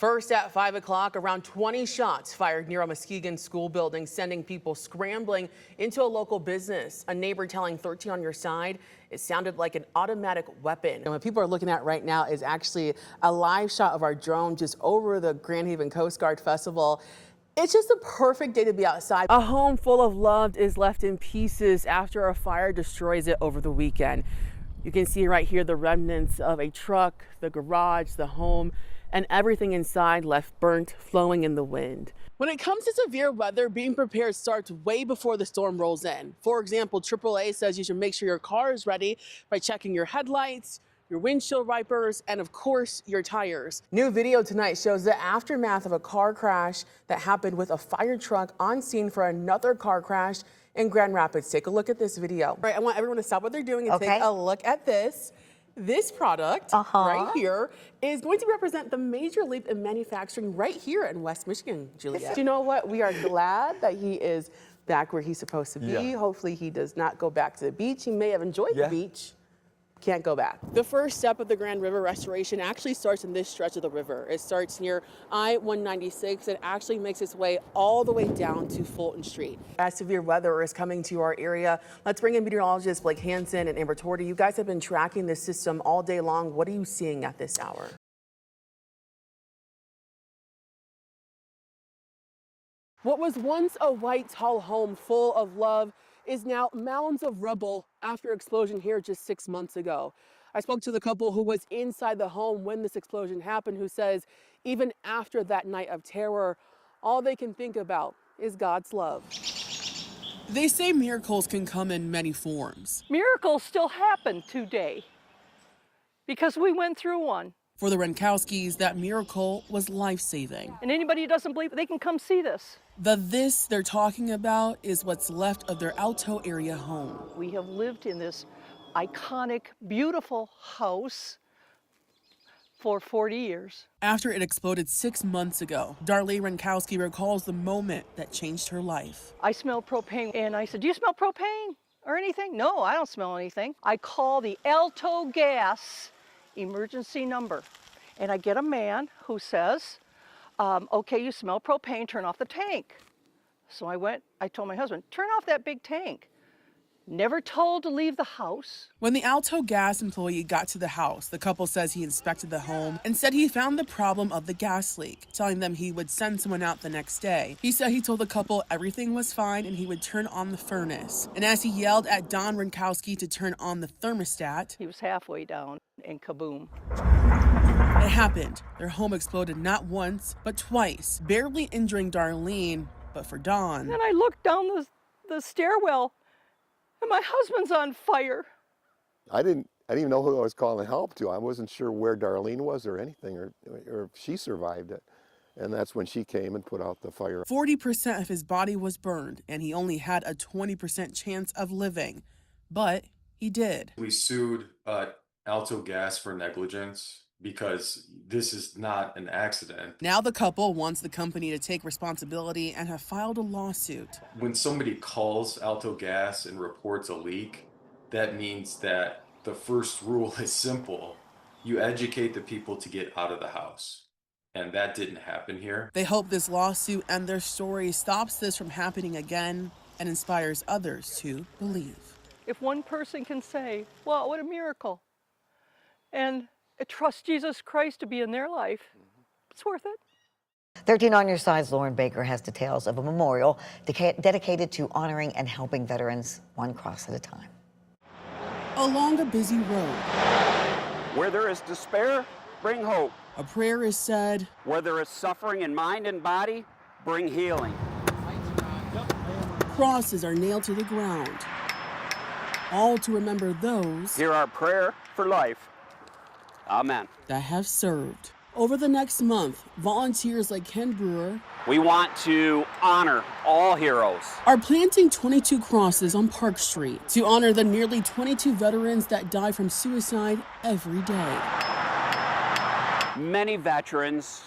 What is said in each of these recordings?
First at 5 o'clock, around 20 shots fired near a Muskegon school building, sending people scrambling into a local business. A neighbor telling 13 on your side, it sounded like an automatic weapon. And what people are looking at right now is actually a live shot of our drone just over the Grand Haven Coast Guard Festival. It's just a perfect day to be outside. A home full of loved is left in pieces after a fire destroys it over the weekend. You can see right here the remnants of a truck, the garage, the home, and everything inside left burnt, flowing in the wind. When it comes to severe weather, being prepared starts way before the storm rolls in. For example, AAA says you should make sure your car is ready by checking your headlights, your windshield wipers, and of course, your tires. New video tonight shows the aftermath of a car crash that happened with a fire truck on scene for another car crash in Grand Rapids. Take a look at this video. All right, I want everyone to stop what they're doing and take a look at this. This product right here is going to represent the major leap in manufacturing right here in West Michigan, Julia. Do you know what? We are glad that he is back where he's supposed to be. Yeah. Hopefully he does not go back to the beach. He may have enjoyed the beach. Can't go back. The first step of the Grand River restoration actually starts in this stretch of the river. It starts near I-196 and actually makes its way all the way down to Fulton Street. As severe weather is coming to our area, let's bring in meteorologists Blake Hansen and Amber Torty. You guys have been tracking this system all day long. What are you seeing at this hour? What was once a white, tall home full of love is now mounds of rubble after explosion here just 6 months ago. I spoke to the couple who was inside the home when this explosion happened, who says even after that night of terror, all they can think about is God's love. They say miracles can come in many forms. Miracles still happen today because we went through one. For the Renkowskis, that miracle was life-saving. And anybody who doesn't believe, they can come see this. The this they're talking about is what's left of their Alto area home. We have lived in this iconic, beautiful house for 40 years. After it exploded 6 months ago, Darlene Renkowski recalls the moment that changed her life. I smelled propane and I said, "Do you smell propane or anything?" "No, I don't smell anything." I call the Alto Gas emergency number and I get a man who says, "Okay, you smell propane, turn off the tank." So I told my husband, "Turn off that big tank." Never told to leave the house. When the Alto Gas employee got to the house, the couple says he inspected the home and said he found the problem of the gas leak, telling them he would send someone out the next day. He said he told the couple everything was fine and he would turn on the furnace. And as he yelled at Don Renkowski to turn on the thermostat, he was halfway down and kaboom. It happened. Their home exploded not once, but twice, barely injuring Darlene, but for Don. Then I looked down the stairwell and my husband's on fire. I didn't even know who I was calling help to. I wasn't sure where Darlene was or anything, or if she survived it. And that's when she came and put out the fire. 40% of his body was burned, and he only had a 20% chance of living. But he did. We sued Alto Gas for negligence because this is not an accident. Now the couple wants the company to take responsibility and have filed a lawsuit. When somebody calls Alto Gas and reports a leak, that means that the first rule is simple. You educate the people to get out of the house. And that didn't happen here. They hope this lawsuit and their story stops this from happening again and inspires others to believe. If one person can say, "Wow, what a miracle," and trust Jesus Christ to be in their life, it's worth it. 13 on your side's Lauren Baker has details of a memorial dedicated to honoring and helping veterans one cross at a time. Along a busy road. Where there is despair, bring hope. A prayer is said. Where there is suffering in mind and body, bring healing. Crosses are nailed to the ground. All to remember those. Hear our prayer for life. Amen. That have served. Over the next month, volunteers like Ken Brewer. We want to honor all heroes. Are planting 22 crosses on Park Street to honor the nearly 22 veterans that die from suicide every day. Many veterans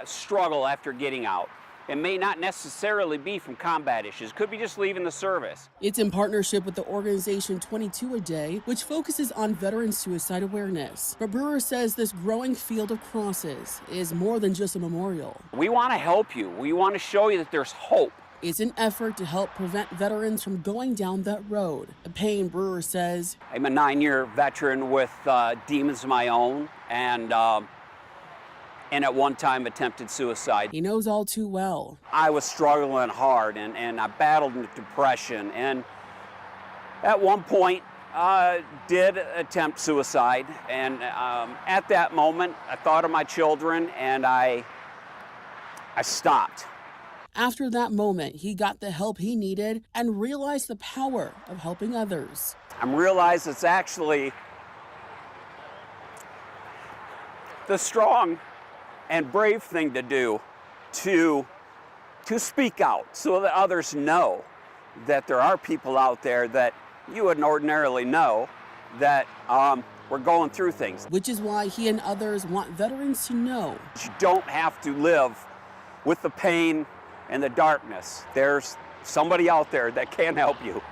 struggle after getting out. It may not necessarily be from combat issues. It could be just leaving the service. It's in partnership with the organization 22 a Day, which focuses on veteran suicide awareness. But Brewer says this growing field of crosses is more than just a memorial. We want to help you. We want to show you that there's hope. It's an effort to help prevent veterans from going down that road. A pain, Brewer says. I'm a 9-year veteran with demons of my own, and at one time attempted suicide. He knows all too well. I was struggling hard, and I battled with depression, and at one point did attempt suicide. And at that moment, I thought of my children, and I stopped. After that moment, he got the help he needed and realized the power of helping others. I realized it's actually the strong and brave thing to do, to speak out so that others know that there are people out there that you wouldn't ordinarily know that we're going through things. Which is why he and others want veterans to know You don't have to live with the pain and the darkness. There's somebody out there that can help you.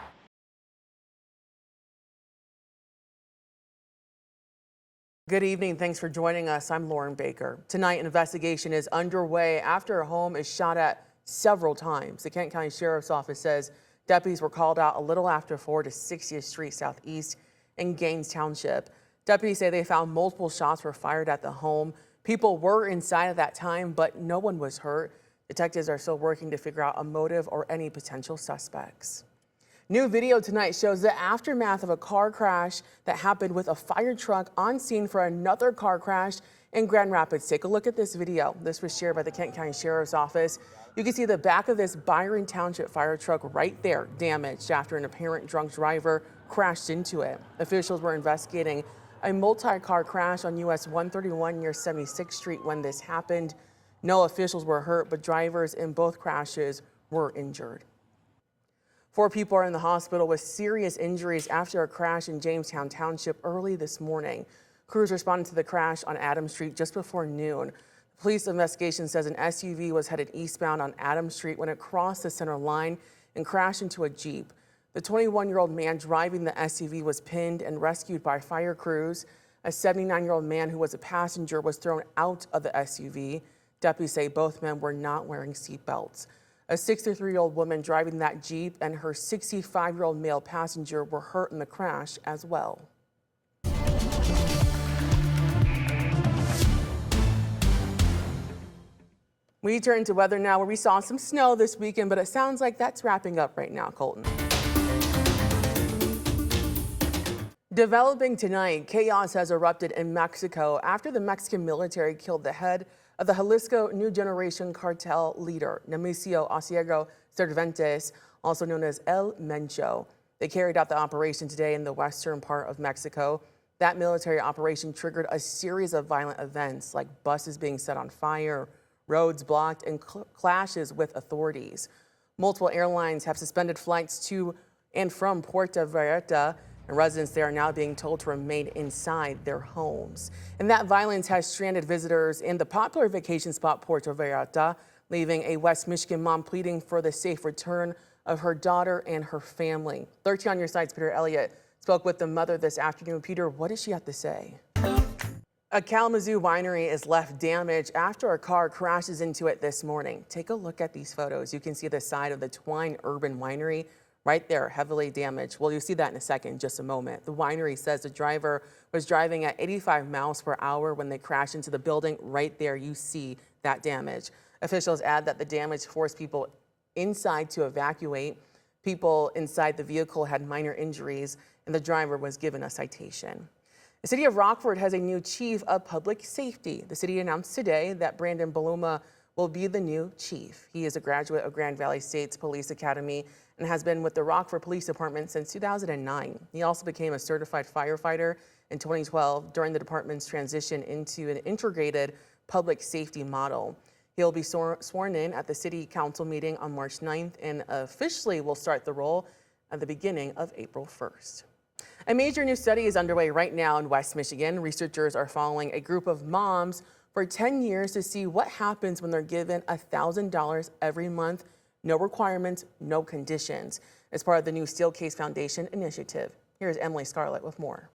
Good evening. Thanks for joining us. I'm Lauren Baker. Tonight, an investigation is underway after a home is shot at several times. The Kent County Sheriff's Office says deputies were called out a little after 4 to 60th Street Southeast in Gaines Township. Deputies say they found multiple shots were fired at the home. People were inside at that time, but no one was hurt. Detectives are still working to figure out a motive or any potential suspects. New video tonight shows the aftermath of a car crash that happened with a fire truck on scene for another car crash in Grand Rapids. Take a look at this video. This was shared by the Kent County Sheriff's Office. You can see the back of this Byron Township fire truck right there, damaged after an apparent drunk driver crashed into it. Officials were investigating a multi-car crash on US 131 near 76th Street when this happened. No officials were hurt, but drivers in both crashes were injured. 4 people are in the hospital with serious injuries after a crash in Jamestown Township early this morning. Crews responded to the crash on Adams Street just before noon. The police investigation says an SUV was headed eastbound on Adams Street when it crossed the center line and crashed into a Jeep. The 21-year-old man driving the SUV was pinned and rescued by fire crews. A 79-year-old man who was a passenger was thrown out of the SUV. Deputies say both men were not wearing seat belts. A 63-year-old woman driving that Jeep and her 65-year-old male passenger were hurt in the crash as well. We turn to weather now, where we saw some snow this weekend, but it sounds like that's wrapping up right now, Colton. Developing tonight, chaos has erupted in Mexico after the Mexican military killed the head of the Jalisco New Generation cartel leader, Nemesio Osiego Cervantes, also known as El Mencho. They carried out the operation today in the western part of Mexico. That military operation triggered a series of violent events like buses being set on fire, roads blocked, and clashes with authorities. Multiple airlines have suspended flights to and from Puerto Vallarta, and residents there are now being told to remain inside their homes. And that violence has stranded visitors in the popular vacation spot Puerto Vallarta, leaving a West Michigan mom pleading for the safe return of her daughter and her family. 13 on your side's Peter Elliott spoke with the mother this afternoon. Peter, what does she have to say? A Kalamazoo winery is left damaged after a car crashes into it this morning. Take a look at these photos. You can see the side of the Twine Urban Winery right there, heavily damaged. Well, you'll see that in a second, in just a moment. The winery says the driver was driving at 85 miles per hour when they crashed into the building. Right there, you see that damage. Officials add that the damage forced people inside to evacuate. People inside the vehicle had minor injuries, and the driver was given a citation. The city of Rockford has a new chief of public safety. The city announced today that Brandon Baluma will be the new chief. He is a graduate of Grand Valley State's Police Academy and has been with the Rockford Police Department since 2009. He also became a certified firefighter in 2012 during the department's transition into an integrated public safety model. He'll be sworn in at the city council meeting on March 9th and officially will start the role at the beginning of April 1st. A major new study is underway right now in West Michigan. Researchers are following a group of moms for 10 years to see what happens when they're given $1,000 every month. No requirements, no conditions. As part of the new Steelcase Foundation initiative. Here's Emily Scarlett with more.